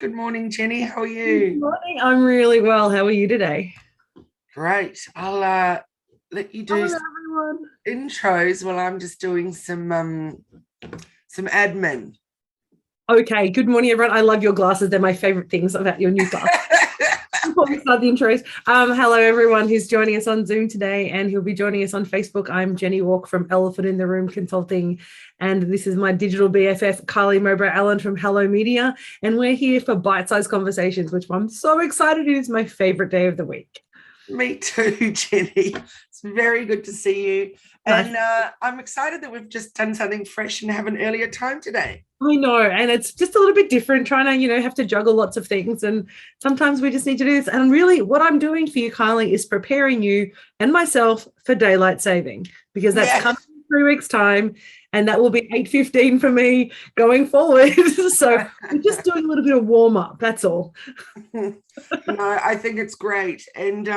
Good morning, Jenny. How are Good you? morning. I'm really well. How are you today? Great. I'll let you do Hello, some everyone. intros while I'm just doing some admin. Okay, good morning, everyone. I love your glasses. They're my favorite things about your new glasses. Before we start the intros, hello, everyone who's joining us on Zoom today, and who'll be joining us on Facebook. I'm Jenny Walk from Elephant in the Room Consulting, and this is my digital BFF, Carly Mowbray Allen from Hello Media, and we're here for bite-sized conversations, which I'm so excited. It is my favorite day of the week. Me too, Jenny. It's very good to see you. Nice. And I'm excited that we've just done something fresh and have an earlier time today. I know, and it's just a little bit different trying to, have to juggle lots of things. And sometimes we just need to do this. And really, what I'm doing for you, Kylie, is preparing you and myself for daylight saving because that's Yeah. coming in 3 weeks' time. And that will be 8:15 for me going forward. So we're just doing a little bit of warm up. That's all. No, I think it's great. And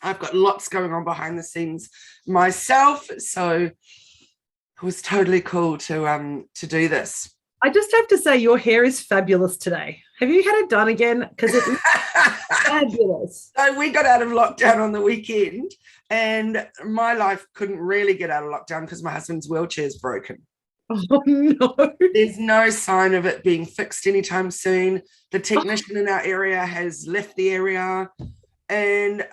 I've got lots going on behind the scenes myself. So it was totally cool to do this. I just have to say, your hair is fabulous today. Have you had it done again? Because it looks fabulous. So we got out of lockdown on the weekend, and my life couldn't really get out of lockdown because my husband's wheelchair is broken. Oh, no. There's no sign of it being fixed anytime soon. The technician in our area has left the area, and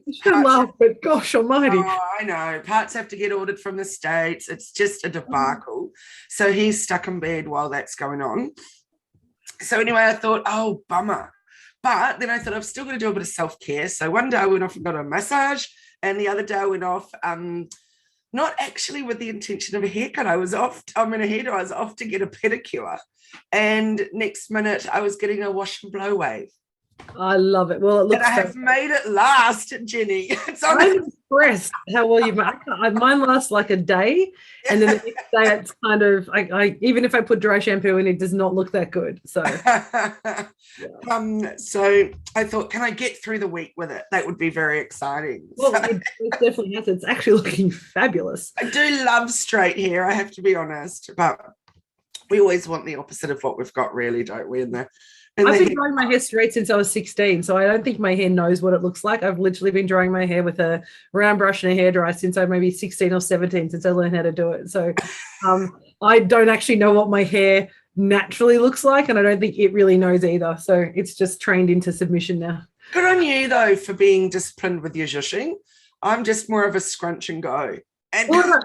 You should laugh, but gosh almighty. oh, I know, parts have to get ordered from the States. It's just a debacle. So he's stuck in bed while that's going on. So anyway, I thought, oh, bummer. But then I thought I've still got to do a bit of self-care. So one day I went off and got a massage, and the other day I went off, not actually with the intention of a haircut. I'm in a hairdo. I was off to get a pedicure. And next minute I was getting a wash and blow wave. I love it. Well, it And looks I have made it last, Jenny. It's on I'm impressed how well you've made. Mine lasts like a day, and then the next day it's kind of even if I put dry shampoo in, it does not look that good. So, yeah. So I thought, can I get through the week with it? That would be very exciting. Well, So, it definitely has. It's actually looking fabulous. I do love straight hair, I have to be honest, but we always want the opposite of what we've got, really, don't we? I've been drying my hair straight since I was 16, so I don't think my hair knows what it looks like. I've literally been drying my hair with a round brush and a hairdryer since I maybe 16 or 17, since I learned how to do it. So I don't actually know what my hair naturally looks like, and I don't think it really knows either. So it's just trained into submission now. Good on you, though, for being disciplined with your zhushing. I'm just more of a scrunch and go. And well,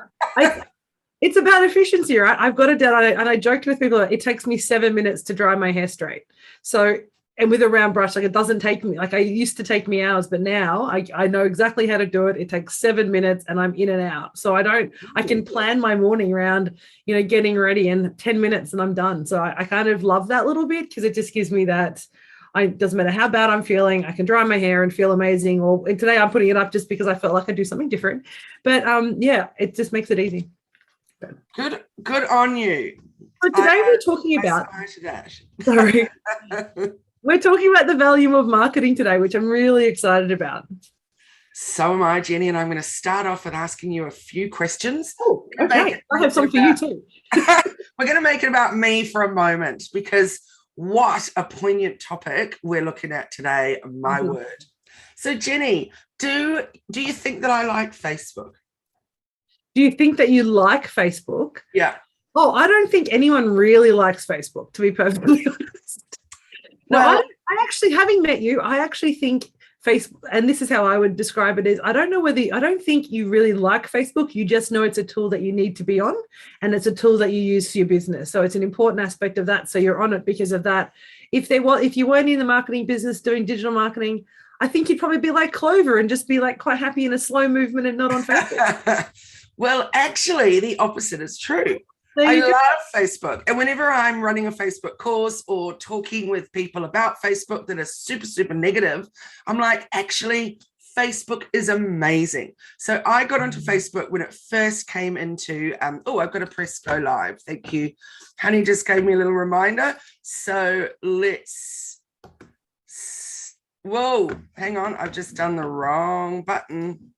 it's about efficiency, right? I've got it down, and I joked with people, it takes me 7 minutes to dry my hair straight. So, and with a round brush, like it doesn't take me, like I used to take me hours, but now I know exactly how to do it. It takes 7 minutes and I'm in and out. So I can plan my morning around, getting ready in 10 minutes and I'm done. So I kind of love that little bit because it just gives me that. It doesn't matter how bad I'm feeling, I can dry my hair and feel amazing. And today I'm putting it up just because I felt like I'd do something different. But yeah, it just makes it easy. Good on you. So today we're talking about sorry. We're talking about the value of marketing today, which I'm really excited about. So am I, Jenny, and I'm going to start off with asking you a few questions. Oh, okay. I have some for you too. We're going to make it about me for a moment because what a poignant topic we're looking at today, my word. So, Jenny, do you think that I like Facebook? Do you think that you like Facebook? Yeah. Oh, I don't think anyone really likes Facebook, to be perfectly honest. Well, I actually, having met you, I actually think Facebook, and this is how I would describe it, is I don't think you really like Facebook. You just know it's a tool that you need to be on, and it's a tool that you use for your business. So it's an important aspect of that. So you're on it because of that. If you weren't in the marketing business doing digital marketing, I think you'd probably be like Clover and just be like quite happy in a slow movement and not on Facebook. Well, actually, the opposite is true. I love Facebook. And whenever I'm running a Facebook course or talking with people about Facebook that are super, super negative, I'm like, actually, Facebook is amazing. So I got onto Facebook when it first came into, I've got to press go live. Thank you. Honey just gave me a little reminder. So whoa, hang on. I've just done the wrong button.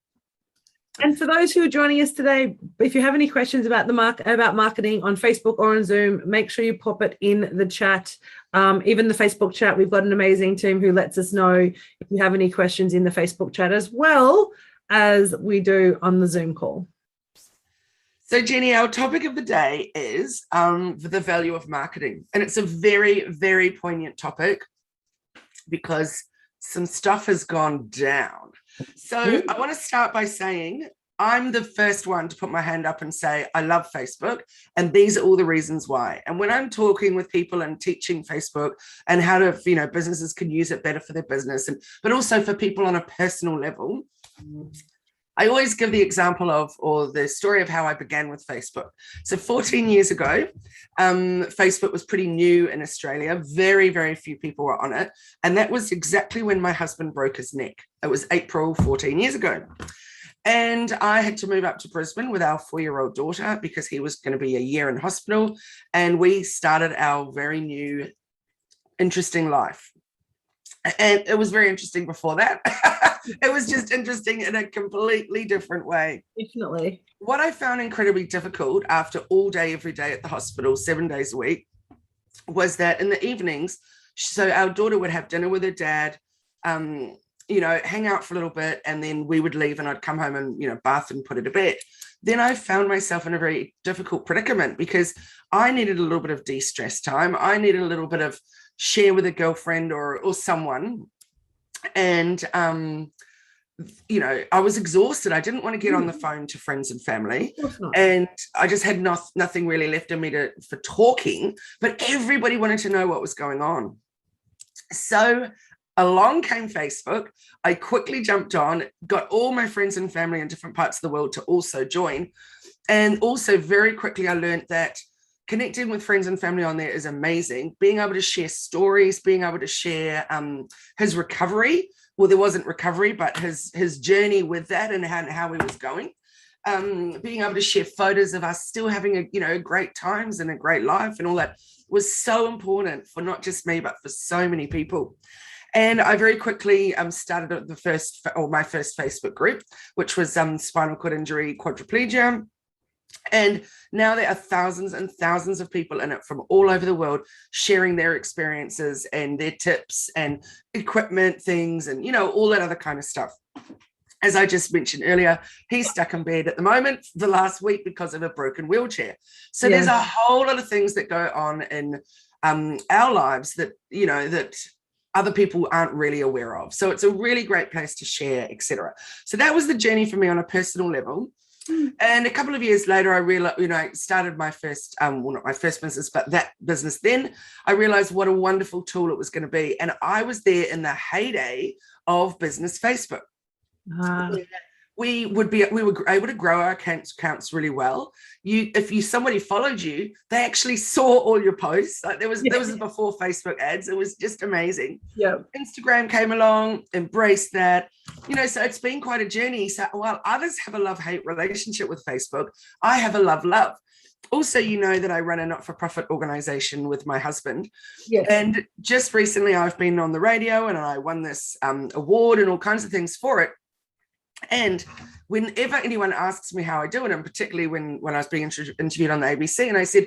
And for those who are joining us today, if you have any questions about about marketing on Facebook or on Zoom, make sure you pop it in the chat. Even the Facebook chat, we've got an amazing team who lets us know if you have any questions in the Facebook chat, as well as we do on the Zoom call. So, Jenny, our topic of the day is the value of marketing. And it's a very, very poignant topic because some stuff has gone down. So I want to start by saying I'm the first one to put my hand up and say, I love Facebook, and these are all the reasons why. And when I'm talking with people and teaching Facebook and how to, businesses can use it better for their business, but also for people on a personal level, I always give the example or the story of how I began with Facebook. So 14 years ago, Facebook was pretty new in Australia. Very, very few people were on it. And that was exactly when my husband broke his neck. It was April 14 years ago. And I had to move up to Brisbane with our 4-year-old daughter because he was going to be a year in hospital. And we started our very new, interesting life. And it was very interesting before that. It was just interesting in a completely different way. Definitely. What I found incredibly difficult after all day, every day at the hospital, 7 days a week, was that in the evenings, so our daughter would have dinner with her dad, hang out for a little bit, and then we would leave and I'd come home and, bath and put her to bed. Then I found myself in a very difficult predicament because I needed a little bit of de-stress time. I needed a little bit of share with a girlfriend or someone. And, I was exhausted. I didn't want to get on the phone to friends and family. And I just had nothing really left in me for talking, but everybody wanted to know what was going on. So along came Facebook. I quickly jumped on, got all my friends and family in different parts of the world to also join. And also very quickly, I learned that connecting with friends and family on there is amazing. Being able to share stories, being able to share his recovery. Well, there wasn't recovery, but his journey with that and how he was going. Being able to share photos of us still having great times and a great life and all that was so important for not just me, but for so many people. And I very quickly started my first Facebook group, which was spinal cord injury, quadriplegia. And now there are thousands and thousands of people in it from all over the world sharing their experiences and their tips and equipment things and, all that other kind of stuff. As I just mentioned earlier, he's stuck in bed at the moment the last week because of a broken wheelchair. So there's a whole lot of things that go on in our lives that, that other people aren't really aware of. So it's a really great place to share, etc. So that was the journey for me on a personal level. And a couple of years later, I realized, I started my first, not my first business, but that business. Then I realized what a wonderful tool it was going to be. And I was there in the heyday of business Facebook. We were able to grow our accounts really well. If somebody followed you, they actually saw all your posts. Like there was before Facebook ads. It was just amazing. Yeah. Instagram came along, embraced that. So it's been quite a journey. So while others have a love-hate relationship with Facebook, I have a love-love. Also, that I run a not-for-profit organization with my husband. Yes. And just recently I've been on the radio and I won this award and all kinds of things for it. And whenever anyone asks me how I do it, and particularly when I was being interviewed on the ABC, and I said,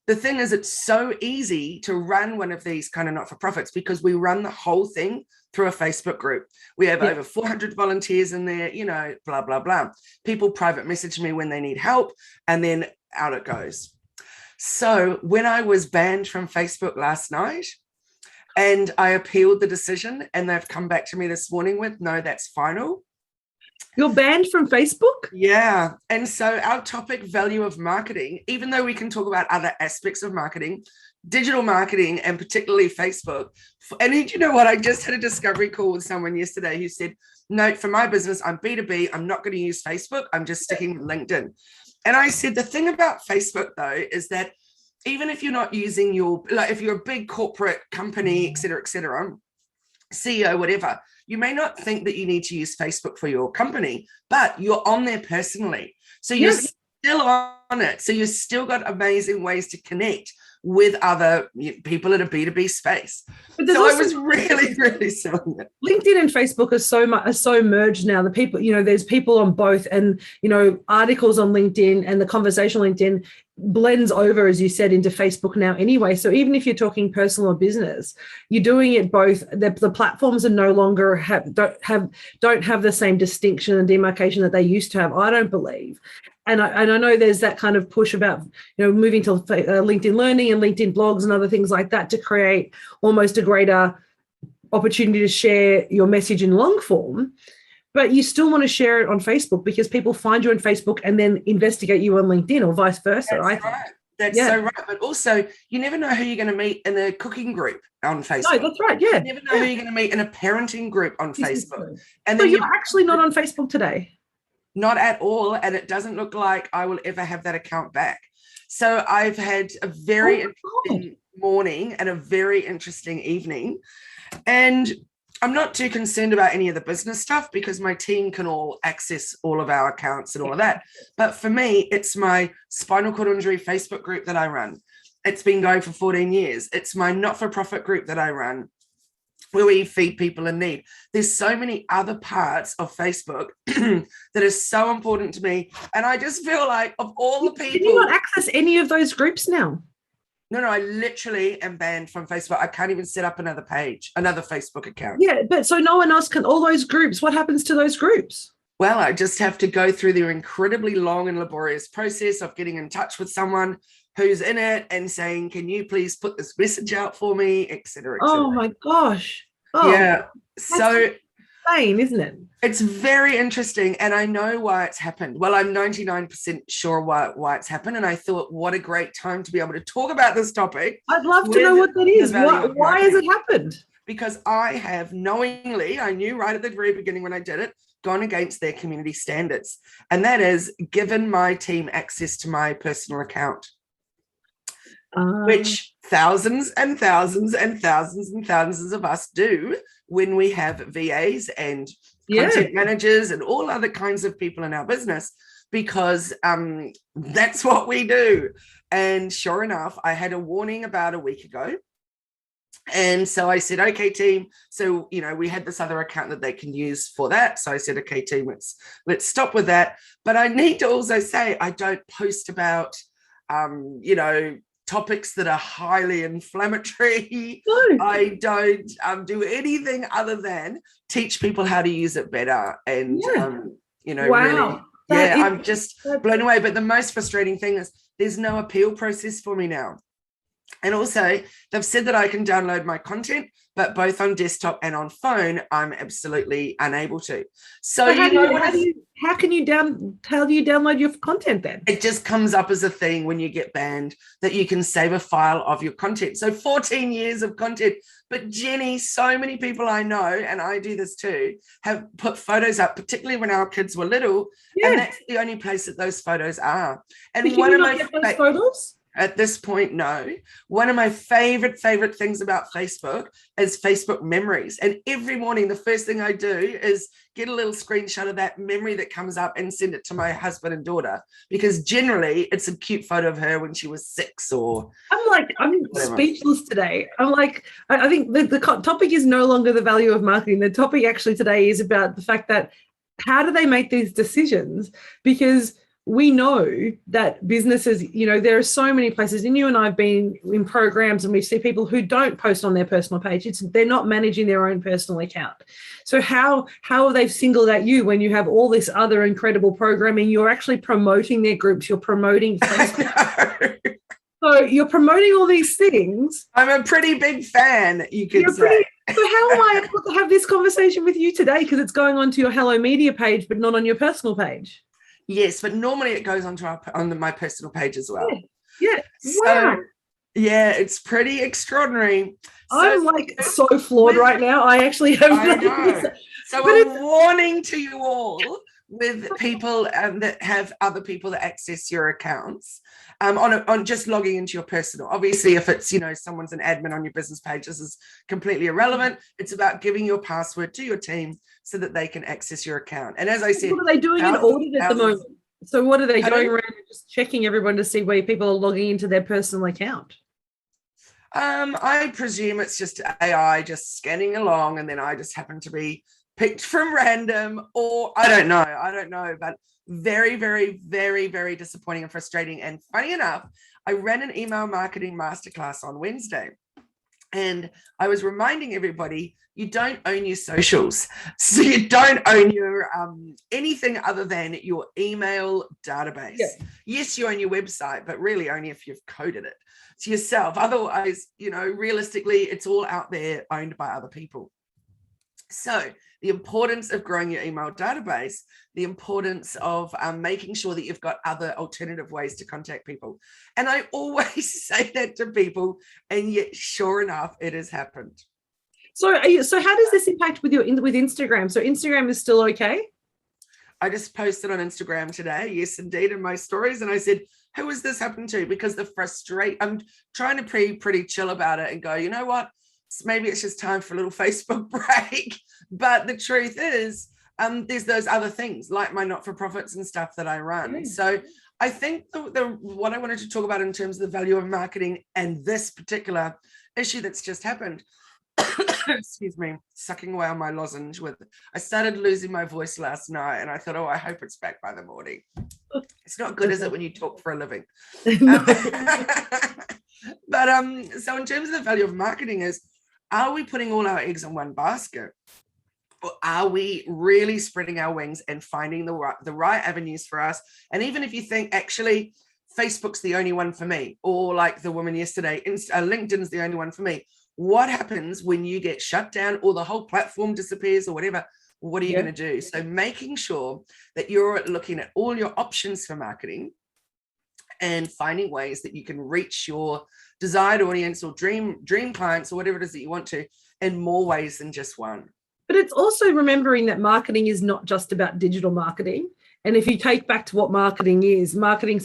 the thing is, it's so easy to run one of these kind of not-for-profits because we run the whole thing through a Facebook group. We have over 400 volunteers in there, blah, blah, blah. People private message me when they need help, and then out it goes. So when I was banned from Facebook last night, and I appealed the decision, and they've come back to me this morning with, no, that's final. You're banned from Facebook? Yeah. And so our topic, value of marketing, even though we can talk about other aspects of marketing, digital marketing, and particularly Facebook. And you know what? I just had a discovery call with someone yesterday who said, no, for my business, I'm B2B. I'm not going to use Facebook. I'm just sticking with LinkedIn. And I said, the thing about Facebook, though, is that even if you're not using if you're a big corporate company, et cetera, CEO, whatever, you may not think that you need to use Facebook for your company, but you're on there personally. So you're still on it. So you've still got amazing ways to connect with other people in a B2B space. So I was really, really selling it. LinkedIn and Facebook are so merged now. The people, there's people on both, and articles on LinkedIn and the conversational LinkedIn blends over, as you said, into Facebook now anyway. So even if you're talking personal or business, you're doing it both. The platforms are no longer don't have the same distinction and demarcation that they used to have, I don't believe. And I know there's that kind of push about moving to LinkedIn Learning and LinkedIn blogs and other things like that to create almost a greater opportunity to share your message in long form. But you still want to share it on Facebook because people find you on Facebook and then investigate you on LinkedIn, or vice versa. That's right. That's so right. But also, you never know who you're going to meet in a cooking group on Facebook. No, that's right. Yeah. You never know who you're going to meet in a parenting group on Facebook. And so you're actually not on Facebook today? Not at all. And it doesn't look like I will ever have that account back. So I've had a very interesting morning and a very interesting evening. And I'm not too concerned about any of the business stuff because my team can all access all of our accounts and all of that. But for me, it's my spinal cord injury Facebook group that I run. It's been going for 14 years. It's my not-for-profit group that I run, where we feed people in need. There's so many other parts of Facebook that are so important to me. And I just feel like of all the people... Can you not access any of those groups now? No, I literally am banned from Facebook. I can't even set up another Facebook account. Yeah, but so no one else can, all those groups, what happens to those groups? Well, I just have to go through the incredibly long and laborious process of getting in touch with someone who's in it and saying, can you please put this message out for me, et cetera, et cetera. Oh my gosh. Yeah. So insane, isn't it? It's very interesting. And I know why it's happened. Well, I'm 99% sure why it's happened. And I thought, what a great time to be able to talk about this topic. I'd love to know what that is. Why has it happened? Because I have knowingly, I knew right at the very beginning when I did it, gone against their community standards. And that is given my team access to my personal account. Which thousands and thousands and thousands and thousands of us do when we have VAs and content managers and all other kinds of people in our business, because that's what we do. And sure enough, I had a warning about a week ago. And so I said, okay, team. So, we had this other account that they can use for that. So I said, okay, team, let's stop with that. But I need to also say, I don't post about, topics that are highly inflammatory. I don't do anything other than teach people how to use it better. And, really, I'm just blown away. But the most frustrating thing is there's no appeal process for me now. And also, they've said that I can download my content, but both on desktop and on phone, I'm absolutely unable to. So, how can you download your content then? It just comes up as a thing when you get banned that you can save a file of your content. So 14 years of content. But Jenny, so many people I know, and I do this too, have put photos up, particularly when our kids were little. Yeah. And that's the only place that those photos are. And one of my those photos? At this point, no. One of my favorite things about Facebook is Facebook memories. And every morning, the first thing I do is get a little screenshot of that memory that comes up and send it to my husband and daughter, because generally it's a cute photo of her when she was 6 or... I'm speechless today. I think the topic is no longer the value of marketing. The topic actually today is about the fact that how do they make these decisions? Because we know that businesses, there are so many places, and you and I have been in programs and we see people who don't post on their personal page. They're not managing their own personal account. So how have they singled out you when you have all this other incredible programming? You're actually promoting their groups. You're promoting Facebook. So you're promoting all these things. I'm a pretty big fan, you could say. So how am I able to have this conversation with you today? Because it's going onto your Hello Media page, but not on your personal page. Yes, but normally it goes onto my personal page as well. Yeah. Wow. So, yeah, it's pretty extraordinary. I'm so floored right now. I actually have. I know. So I'm warning to you all with people that have other people that access your accounts on just logging into your personal. Obviously, if it's someone's an admin on your business page, this is completely irrelevant. It's about giving your password to your team so that they can access your account. And as I said, what are they doing in audit at the moment? So what are they going around and just checking everyone to see where people are logging into their personal account? I presume it's just AI just scanning along, and then I just happen to be picked from random, or I don't know, but very, very, very, very disappointing and frustrating. And funny enough, I ran an email marketing masterclass on Wednesday, and I was reminding everybody, you don't own your socials. So you don't own your anything other than your email database. Yeah. Yes, you own your website, but really only if you've coded it to yourself. Otherwise, realistically, it's all out there owned by other people. So the importance of growing your email database, the importance of making sure that you've got other alternative ways to contact people. And I always say that to people, and yet sure enough, it has happened. So how does this impact with Instagram? So Instagram is still okay? I just posted on Instagram today, yes, indeed, in my stories. And I said, who has this happened to? Because I'm trying to be pretty chill about it and go, you know what? Maybe it's just time for a little Facebook break. But the truth is, there's those other things like my not-for-profits and stuff that I run. Mm. So I think what I wanted to talk about in terms of the value of marketing and this particular issue that's just happened, excuse me, sucking away on my lozenge I started losing my voice last night, and I thought, I hope it's back by the morning. It's not good, is it, when you talk for a living? But so in terms of the value of marketing is, are we putting all our eggs in one basket? Or are we really spreading our wings and finding the right avenues for us? And even if you think, actually, Facebook's the only one for me, or like the woman yesterday, LinkedIn's the only one for me. What happens when you get shut down or the whole platform disappears or whatever? What are you going to do? So making sure that you're looking at all your options for marketing and finding ways that you can reach your desired audience or dream clients or whatever it is that you want to in more ways than just one. But it's also remembering that marketing is not just about digital marketing. And if you take back to what marketing's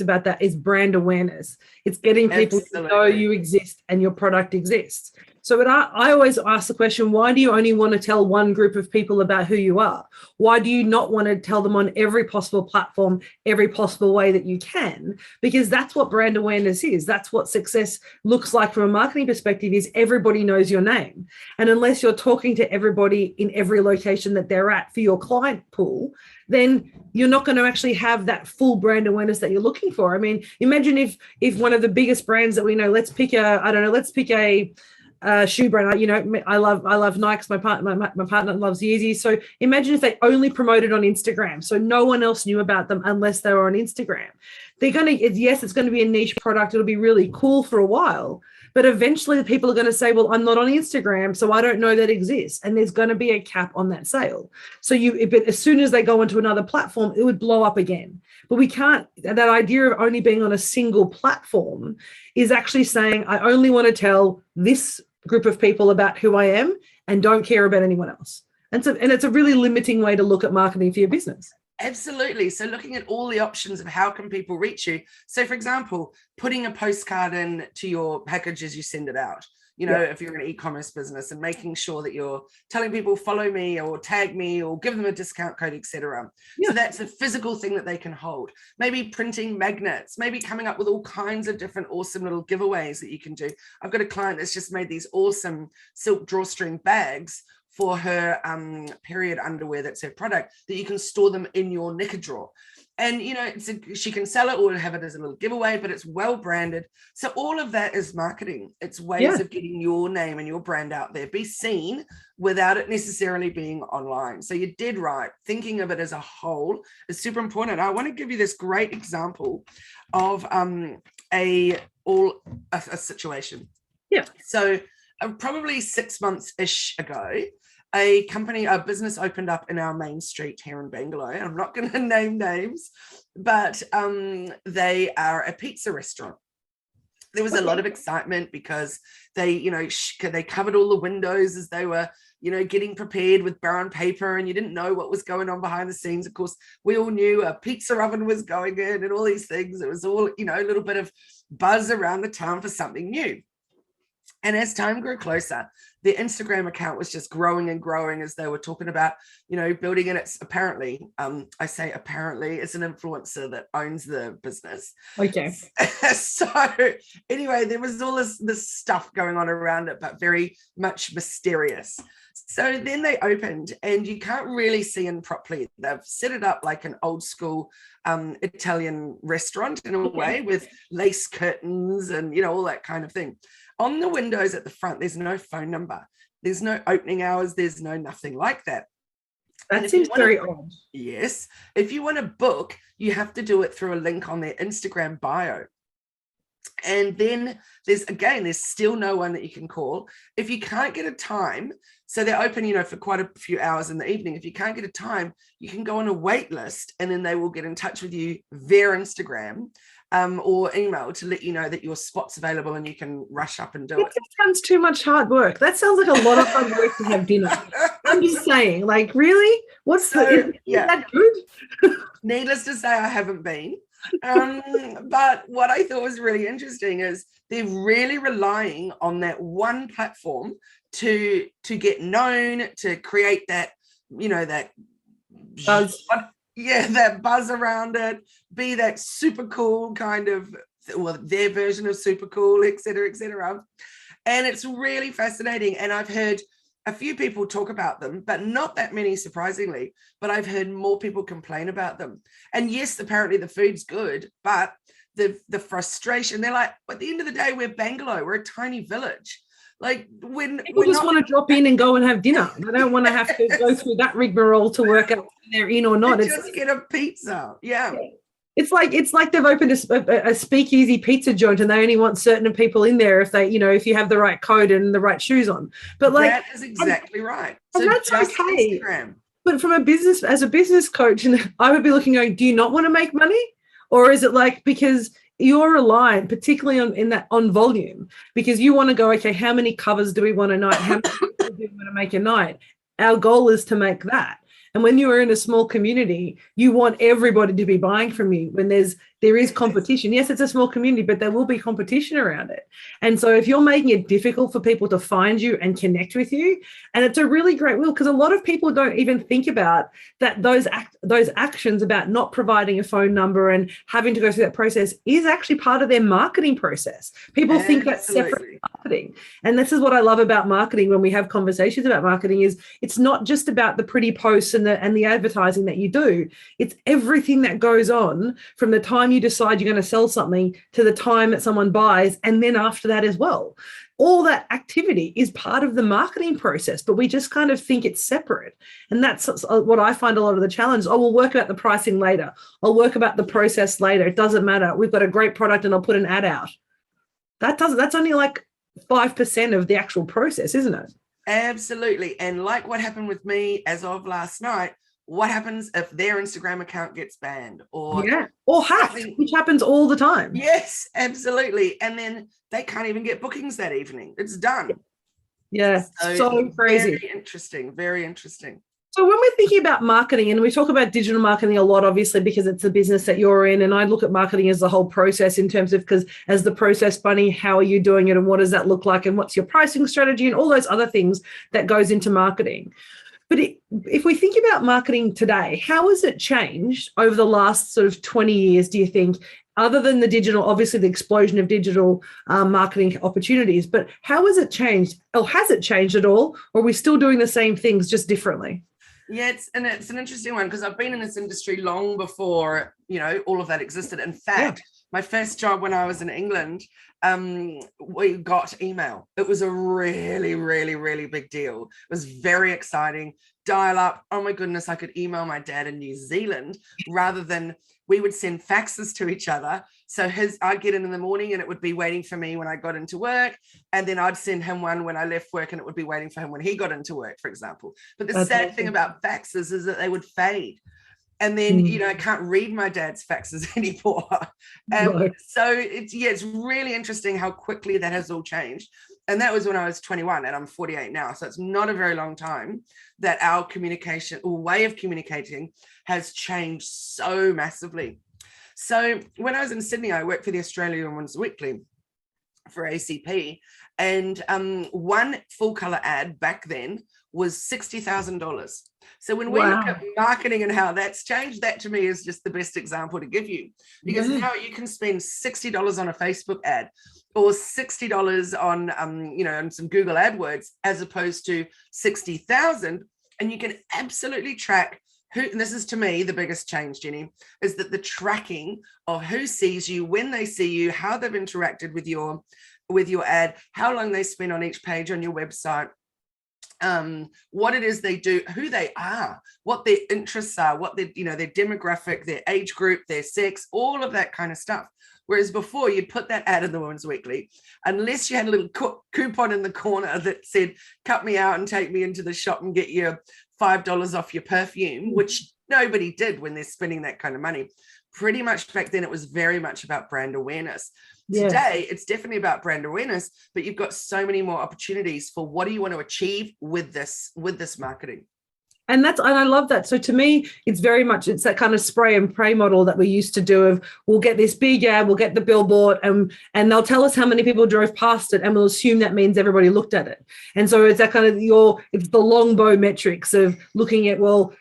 about that is brand awareness. It's getting people to know you exist and your product exists. So I always ask the question, why do you only want to tell one group of people about who you are? Why do you not want to tell them on every possible platform, every possible way that you can? Because that's what brand awareness is. That's what success looks like from a marketing perspective, is everybody knows your name. And unless you're talking to everybody in every location that they're at for your client pool, then you're not going to actually have that full brand awareness that you're looking for. I mean, imagine if one of the biggest brands that we know, let's pick a shoe brand. I love Nike. My partner loves Yeezy. So imagine if they only promoted on Instagram, so no one else knew about them unless they were on Instagram. It's going to be a niche product. It'll be really cool for a while, but eventually the people are going to say, well, I'm not on Instagram, so I don't know that exists. And there's going to be a cap on that sale. So as soon as they go into another platform, it would blow up again. But we can't, that idea of only being on a single platform is actually saying, I only want to tell this group of people about who I am and don't care about anyone else. And it's a really limiting way to look at marketing for your business. Absolutely. So looking at all the options of how can people reach you. So for example, putting a postcard in to your package as you send it out, if you're an e-commerce business, and making sure that you're telling people follow me or tag me or give them a discount code, etc. So that's a physical thing that they can hold. Maybe printing magnets, maybe coming up with all kinds of different awesome little giveaways that you can do. I've got a client that's just made these awesome silk drawstring bags for her period underwear. That's her product, that you can store them in your knicker drawer. And, she can sell it or have it as a little giveaway, but it's well branded. So all of that is marketing. It's ways of getting your name and your brand out there, be seen without it necessarily being online. So you did right. Thinking of it as a whole is super important. I want to give you this great example of a situation. Yeah. So probably 6 months-ish ago, a business opened up in our main street here in Bangalore. I'm not going to name names, but they are a pizza restaurant. There was a lot of excitement because they covered all the windows as they were, getting prepared with brown paper, and you didn't know what was going on behind the scenes. Of course, we all knew a pizza oven was going in and all these things. It was all, a little bit of buzz around the town for something new. And as time grew closer, the Instagram account was just growing and growing as they were talking about, building it. It's apparently, I say apparently, it's an influencer that owns the business. Okay. So anyway, there was all this stuff going on around it, but very much mysterious. So then they opened, and you can't really see in properly. They've set it up like an old school Italian restaurant in a way, with lace curtains and, all that kind of thing. On the windows at the front, there's no phone number. There's no opening hours. There's no nothing like that. That seems very odd. Yes. If you want to book, you have to do it through a link on their Instagram bio. And then there's still no one that you can call. If you can't get a time, so they're open, for quite a few hours in the evening. If you can't get a time, you can go on a wait list, and then they will get in touch with you via Instagram or email to let you know that your spot's available and you can rush up and do it. That sounds too much hard work. That sounds like a lot of hard work to have dinner. I'm just saying, like, really? Is that good? Needless to say, I haven't been. But what I thought was really interesting is they're really relying on that one platform to get known, to create that, that buzz. That buzz around it, be that super cool kind of, well, their version of super cool, et cetera, et cetera. And it's really fascinating. And I've heard a few people talk about them, but not that many, surprisingly. But I've heard more people complain about them. And yes, apparently the food's good, but the frustration, they're like, at the end of the day, we're Bangalore, we're a tiny village. Like, when people just want to drop in and go and have dinner. They don't want to have to go through that rigmarole to work out whether they're in or not. It's just get a pizza. Yeah. It's like they've opened a speakeasy pizza joint, and they only want certain people in there if they, if you have the right code and the right shoes on. But like, that is exactly right. And so that's okay. Instagram. But as a business coach, and I would be looking, going, do you not want to make money, or is it like because you're reliant, particularly on volume, because you want to go, okay, how many covers do we want a night? How many do we want to make a night? Our goal is to make that. And when you are in a small community, you want everybody to be buying from you. When there is competition. Yes, it's a small community, but there will be competition around it. And so if you're making it difficult for people to find you and connect with you, and it's a really great wheel, because a lot of people don't even think about that those actions about not providing a phone number and having to go through that process is actually part of their marketing process. People think that's separate from marketing. And this is what I love about marketing when we have conversations about marketing, is it's not just about the pretty posts and the advertising that you do. It's everything that goes on from the time you decide you're going to sell something to the time that someone buys, and then after that as well. All that activity is part of the marketing process, but we just kind of think it's separate. And that's what I find a lot of the challenge. Oh, we'll work about the pricing later. I'll work about the process later. It doesn't matter. We've got a great product and I'll put an ad out. That's only like 5% of the actual process, isn't it? Absolutely. And like what happened with me as of last night, what happens if their Instagram account gets banned or hacked, which happens all the time? Yes, absolutely. And then they can't even get bookings that evening. It's done. Yeah, so crazy. Very interesting. Very interesting. So when we're thinking about marketing, and we talk about digital marketing a lot, obviously, because it's the business that you're in, and I look at marketing as the whole process in terms of, because as the process bunny, how are you doing it and what does that look like and what's your pricing strategy and all those other things that goes into marketing. But if we think about marketing today, how has it changed over the last sort of 20 years, do you think, other than the digital, obviously the explosion of digital marketing opportunities, but how has it changed? Or has it changed at all? Or are we still doing the same things, just differently? Yeah, it's an interesting one, because I've been in this industry long before, all of that existed. In fact, my first job when I was in England, we got email. It was a really, really, really big deal. It was very exciting. Dial up. Oh my goodness, I could email my dad in New Zealand rather than we would send faxes to each other. So I'd get in the morning and it would be waiting for me when I got into work. And then I'd send him one when I left work and it would be waiting for him when he got into work, for example. But the sad thing about faxes is that they would fade. And then, I can't read my dad's faxes anymore. So it's really interesting how quickly that has all changed. And that was when I was 21 and I'm 48 now. So it's not a very long time that our communication or way of communicating has changed so massively. So when I was in Sydney, I worked for the Australian Women's Weekly. for ACP. And one full color ad back then was $60,000. So when we look at marketing and how that's changed, that to me is just the best example to give you, because now you can spend $60 on a Facebook ad or $60 on on some Google AdWords, as opposed to 60,000, and you can absolutely track who, and this is to me the biggest change, Jenny, is that the tracking of who sees you, when they see you, how they've interacted with your ad, how long they spend on each page on your website, what it is they do, who they are, what their interests are, what their their demographic, their age group, their sex, all of that kind of stuff. Whereas before, you'd put that ad in the Women's Weekly, unless you had a little coupon in the corner that said, cut me out and take me into the shop and get you $5 off your perfume, which nobody did when they're spending that kind of money. Pretty much back then, it was very much about brand awareness. Yes. Today, it's definitely about brand awareness, but you've got so many more opportunities for what do you want to achieve with this marketing. And I love that. So to me, it's that kind of spray and pray model that we used to do of, we'll get this big ad, we'll get the billboard, and they'll tell us how many people drove past it, and we'll assume that means everybody looked at it. And so it's that kind of it's the longbow metrics of looking at, well,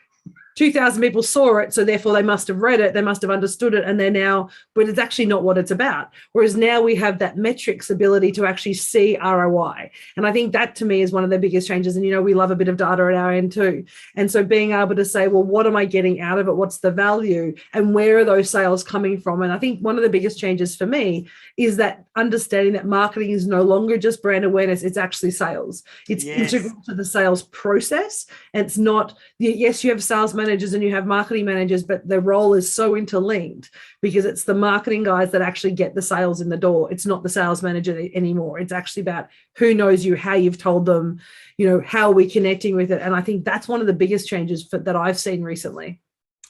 2,000 people saw it, so therefore they must have read it, they must have understood it, and they're now, but it's actually not what it's about. Whereas now we have that metrics ability to actually see ROI. And I think that to me is one of the biggest changes. And, we love a bit of data at our end too. And so being able to say, well, what am I getting out of it? What's the value? And where are those sales coming from? And I think one of the biggest changes for me is that understanding that marketing is no longer just brand awareness, it's actually sales. It's integral to the sales process. And it's not, yes, you have sales managers and you have marketing managers, but their role is so interlinked because it's the marketing guys that actually get the sales in the door. It's not the sales manager anymore. It's actually about who knows you, how you've told them, how are we connecting with it. And I think that's one of the biggest changes that I've seen recently.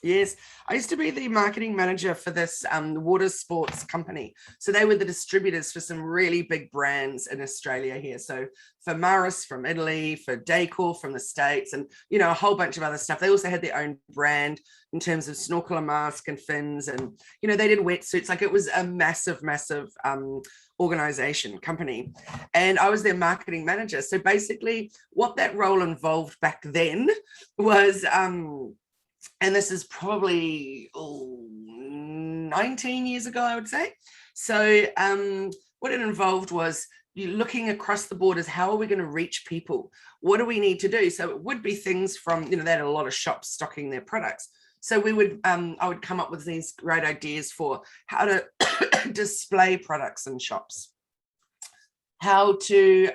Yes, I used to be the marketing manager for this water sports company. So they were the distributors for some really big brands in Australia here. So for Maris from Italy, for Daycor from the States, and, a whole bunch of other stuff. They also had their own brand in terms of snorkel and mask and fins. And, they did wetsuits. Like, it was a massive, massive organization, company. And I was their marketing manager. So basically what that role involved back then was... and this is probably 19 years ago, I would say. So what it involved was you looking across the borders, how are we going to reach people? What do we need to do? So it would be things from, they had a lot of shops stocking their products. So we would, I would come up with these great ideas for how to display products in shops, how to,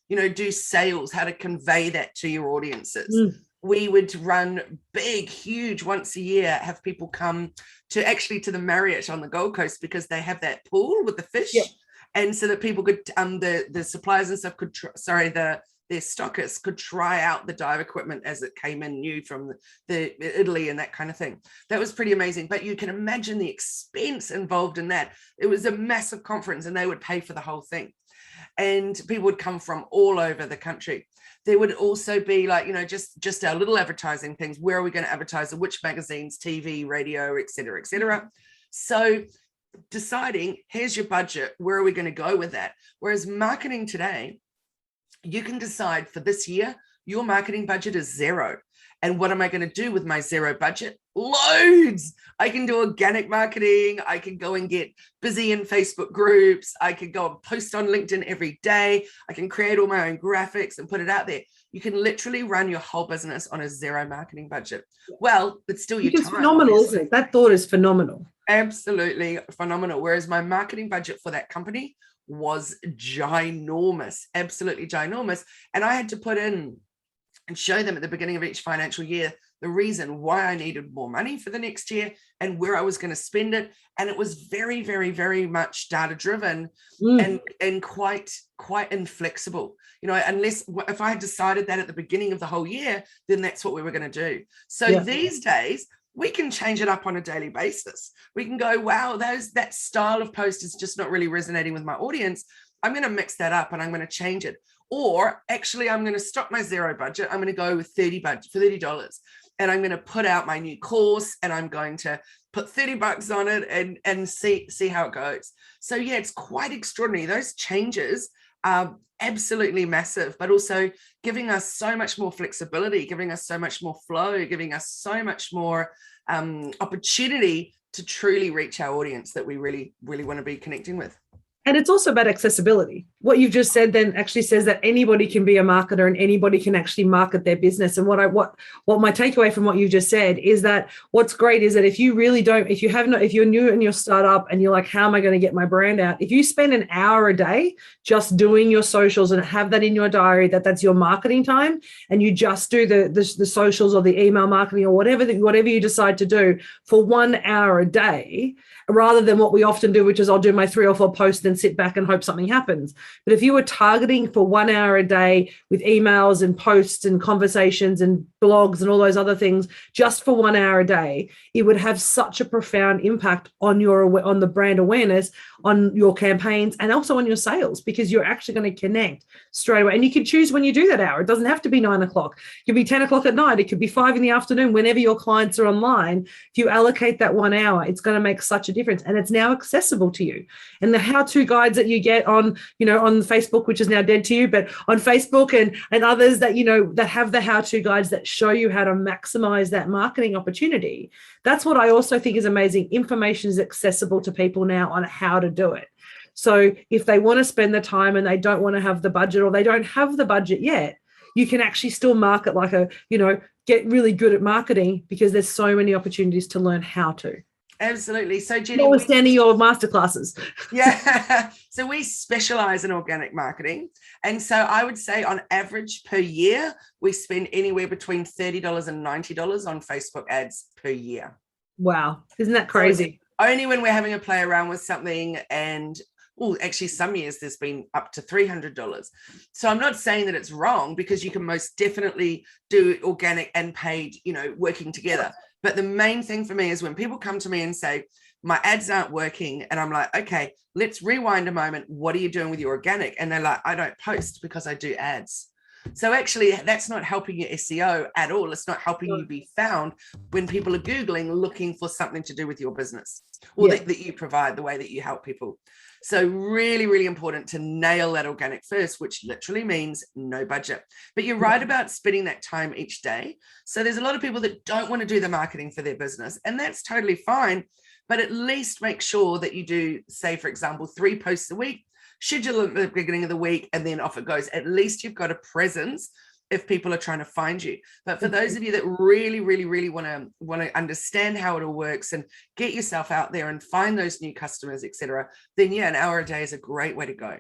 do sales, how to convey that to your audiences. We would run big, huge, once a year, have people come to the Marriott on the Gold Coast, because they have that pool with the fish. Yep. And so that people could, the suppliers and stuff could, their stockists could try out the dive equipment as it came in new from the Italy and that kind of thing. That was pretty amazing. But you can imagine the expense involved in that. It was a massive conference and they would pay for the whole thing. And people would come from all over the country. There would also be just our little advertising things. Where are we going to advertise? Which magazines, TV, radio, et cetera, et cetera. So deciding, here's your budget. Where are we going to go with that? Whereas marketing today, you can decide for this year, your marketing budget is zero. And what am I going to do with my zero budget? Loads. I can do organic marketing. I can go and get busy in Facebook groups. I could go and post on LinkedIn every day. I can create all my own graphics and put it out there. You can literally run your whole business on a zero marketing budget. Well, it's still your time. It's phenomenal, isn't it? That thought is phenomenal. Absolutely phenomenal. Whereas my marketing budget for that company was ginormous, absolutely ginormous. And I had to put in and show them at the beginning of each financial year the reason why I needed more money for the next year and where I was going to spend it. And it was very, very, very much data driven and quite inflexible. Unless if I had decided that at the beginning of the whole year, then that's what we were going to do. So these days, we can change it up on a daily basis. We can go, wow, that style of post is just not really resonating with my audience. I'm going to mix that up and I'm going to change it. Or actually, I'm going to stop my zero budget. I'm going to go with $30 and I'm going to put out my new course and I'm going to put $30 on it and see how it goes. So yeah, it's quite extraordinary. Those changes are absolutely massive, but also giving us so much more flexibility, giving us so much more flow, giving us so much more opportunity to truly reach our audience that we really, really want to be connecting with. And it's also about accessibility. What you've just said then actually says that anybody can be a marketer and anybody can actually market their business. And what my takeaway from what you just said is that what's great is that if you're new in your startup and you're like, how am I going to get my brand out? If you spend an hour a day just doing your socials and have that in your diary, that's your marketing time, and you just do the socials or the email marketing or whatever you decide to do for 1 hour a day, rather than what we often do, which is I'll do my 3 or 4 posts and sit back and hope something happens. But if you were targeting for 1 hour a day with emails and posts and conversations and blogs and all those other things, just for 1 hour a day, it would have such a profound impact on the brand awareness, on your campaigns, and also on your sales, because you're actually going to connect straight away. And you can choose when you do that hour. It doesn't have to be 9 o'clock. It could be 10 o'clock at night. It could be 5 in the afternoon, whenever your clients are online. If you allocate that 1 hour, it's going to make such a difference. And it's now accessible to you. And the how-to guides that you get on Facebook, which is now dead to you, but on Facebook and others that, that have the how-to guides that show you how to maximize that marketing opportunity. That's what I also think is amazing. Information is accessible to people now on how to do it. So if they want to spend the time and they don't want to have the budget, or they don't have the budget yet, you can actually still market get really good at marketing, because there's so many opportunities to learn how to. Absolutely. So Jenny, notwithstanding your masterclasses. Yeah. So we specialize in organic marketing. And so I would say on average per year, we spend anywhere between $30 and $90 on Facebook ads per year. Wow. Isn't that crazy? So only when we're having a play around with something, and actually some years there's been up to $300. So I'm not saying that it's wrong, because you can most definitely do organic and paid, working together. But the main thing for me is when people come to me and say, my ads aren't working, and I'm like, okay, let's rewind a moment. What are you doing with your organic? And they're like, I don't post because I do ads. So actually, that's not helping your SEO at all. It's not helping you be found when people are Googling looking for something to do with your business, or that you provide, the way that you help people. So really, really important to nail that organic first, which literally means no budget. But you're right about spending that time each day. So there's a lot of people that don't want to do the marketing for their business, and that's totally fine. But at least make sure that you do, say, for example, 3 posts a week, schedule at the beginning of the week, and then off it goes. At least you've got a presence if people are trying to find you. But for those of you that really, really, really want to understand how it all works and get yourself out there and find those new customers, etc., then an hour a day is a great way to go.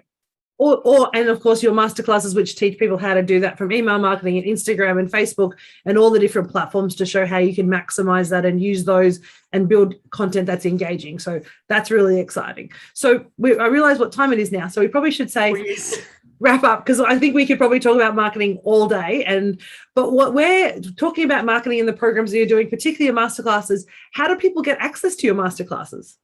And of course your masterclasses, which teach people how to do that from email marketing and Instagram and Facebook and all the different platforms to show how you can maximize that and use those and build content that's engaging. So that's really exciting. So I realize what time it is now. So we probably should say wrap up, because I think we could probably talk about marketing all day. But what we're talking about marketing in the programs that you're doing, particularly your masterclasses, how do people get access to your masterclasses?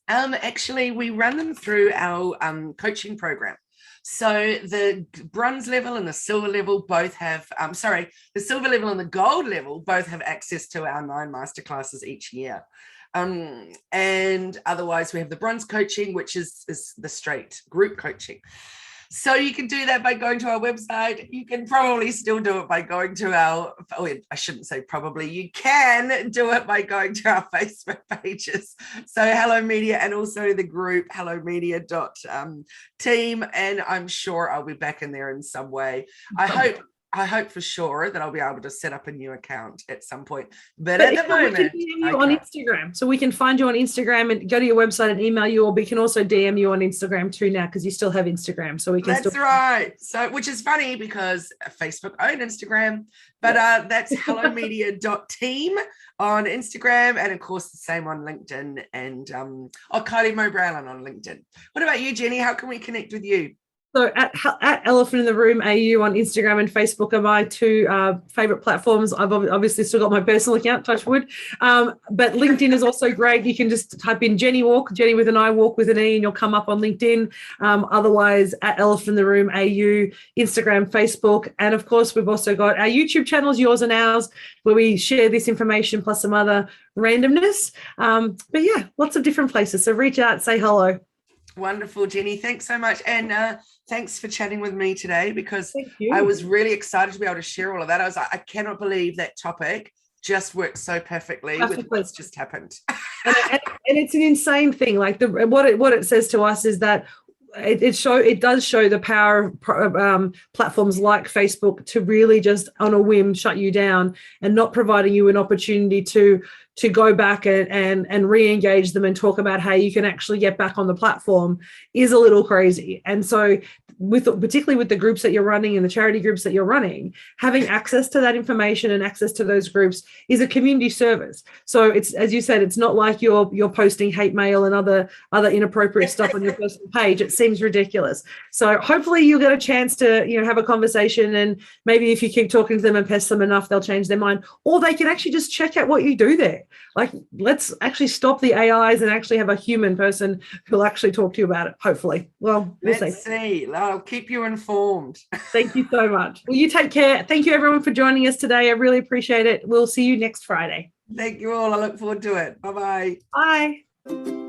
Actually, we run them through our coaching program. So the bronze level and the silver level both have, the silver level and the gold level both have access to our 9 masterclasses each year. And otherwise, we have the bronze coaching, which is the straight group coaching. So you can do that by going to our website. You can probably still do it by going to I shouldn't say probably, you can do it by going to our Facebook pages. So Hello Media, and also the group hellomedia.team. And I'm sure I'll be back in there in some way. I hope for sure that I'll be able to set up a new account at some point. But at the moment, we can DM you on Instagram. So we can find you on Instagram and go to your website and email you, or we can also DM you on Instagram too now, because you still have Instagram. So we can. That's right. So, which is funny because Facebook owned Instagram, but that's hellomedia.team on Instagram, and of course the same on LinkedIn, and Kylie Mo Browland on LinkedIn. What about you, Jenny? How can we connect with you? So at Elephant in the Room AU on Instagram and Facebook are my two favorite platforms. I've obviously still got my personal account, touch wood. But LinkedIn is also great. You can just type in Jenny Walk, Jenny with an I, Walk with an E, and you'll come up on LinkedIn. Otherwise, at Elephant in the Room AU, Instagram, Facebook. And of course, we've also got our YouTube channels, yours and ours, where we share this information plus some other randomness. But yeah, lots of different places. So reach out, say hello. Wonderful, Jenny. Thanks so much. And thanks for chatting with me today, because you. I was really excited to be able to share all of that. I was like, I cannot believe that topic just worked so perfectly with what's just happened. and it's an insane thing. Like what it says to us is that it does show the power of platforms like Facebook to really just on a whim shut you down and not providing you an opportunity to go back and re-engage them and talk about how you can actually get back on the platform is a little crazy. And so particularly with the groups that you're running and the charity groups that you're running, having access to that information and access to those groups is a community service. So it's, as you said, it's not like you're posting hate mail and other inappropriate stuff on your personal page. It seems ridiculous. So hopefully you'll get a chance to, have a conversation, and maybe if you keep talking to them and pest them enough, they'll change their mind, or they can actually just check out what you do there. Like, let's actually stop the AIs and actually have a human person who'll actually talk to you about it, hopefully. Well, let's see. I'll keep you informed. Thank you so much. Well, you take care. Thank you, everyone, for joining us today. I really appreciate it. We'll see you next Friday. Thank you all. I look forward to it. Bye-bye. Bye.